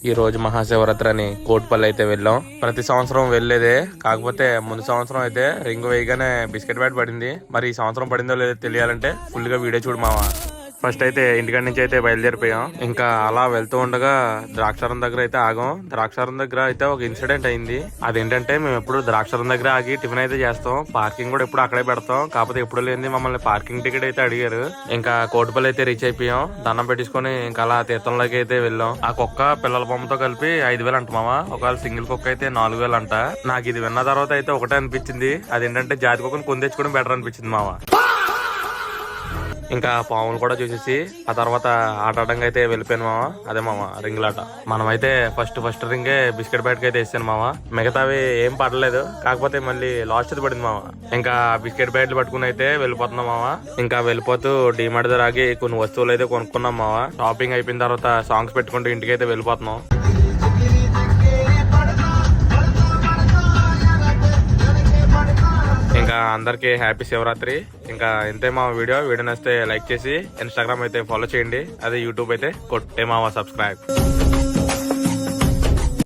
ఈ రోజు మహాశివరాత్రి అని కోటిపల్లి అయితే వెళ్ళాం. ప్రతి సంవత్సరం వెళ్ళేదే, కాకపోతే ముందు సంవత్సరం అయితే రింగ్ వేయగానే బిస్కెట్ బ్యాట్ పడింది. మరి ఈ సంవత్సరం పడిందో లేదో తెలియాలంటే ఫుల్ గా వీడియో చూడు మావా. ఫస్ట్ అయితే ఇంటికాడి నుంచి అయితే బయలుదేరిపోయాం. ఇంకా అలా వెళ్తూ ఉండగా ద్రాక్షారం దగ్గర అయితే ఆగాం. ద్రాక్షారం దగ్గర అయితే ఒక ఇన్సిడెంట్ అయింది. అదేంటంటే మేము ఎప్పుడు ద్రాక్షారం దగ్గర ఆగి టిఫిన్ అయితే చేస్తాం, పార్కింగ్ కూడా ఎప్పుడు అక్కడే పెడతాం. కాకపోతే ఎప్పుడు లేని మమ్మల్ని పార్కింగ్ టికెట్ అయితే అడిగారు. ఇంకా కోటిపల్లి అయితే రీచ్ అయిపోయాం. దండం పెట్టించుకొని ఇంకా అలా తీర్థంలోకి అయితే వెళ్ళాం. ఆ కుక్క పిల్లల బొమ్మతో కలిపి 5,000 అంట మామ. ఒకవేళ సింగిల్ కుక్క అయితే 4,000 అంట. నాకు ఇది విన్న తర్వాత అయితే ఒకటే అనిపించింది, అదేంటంటే జాతి కుక్కను కొని తెచ్చుకోవడం బెటర్ అనిపించింది మామ. ఇంకా పాములు కూడా చూసేసి ఆ తర్వాత ఆటాడంగా అయితే వెళ్ళిపోయాను మామ. అదే మామ రింగులాట. మనమైతే ఫస్ట్ రింగే బిస్కెట్ బ్యాట్ కి అయితే వేసాను మామ. మిగతావి ఏం పడలేదు, కాకపోతే మళ్ళీ లాస్ట్ అది పడింది మామ. ఇంకా బిస్కెట్ బ్యాట్లు పట్టుకుని అయితే వెళ్ళిపోతున్నాం మామ. ఇంకా వెళ్ళిపోతూ డిమార్ట్ దగ్గర ఆగి కొన్ని వస్తువులు అయితే కొనుక్కున్నాం మామ. షాపింగ్ అయిపోయిన తర్వాత సాంగ్స్ పెట్టుకుంటూ ఇంటికి అయితే వెళ్ళిపోతున్నాం. ఇంకా అందరికి హ్యాపీ శివరాత్రి. ఇంకా ఇంతే మా వీడియో నచ్చితే లైక్ చేసి ఇన్స్టాగ్రామ్ అయితే ఫాలో చేయండి. అదే యూట్యూబ్ అయితే కొట్టే మావా సబ్స్క్రైబ్.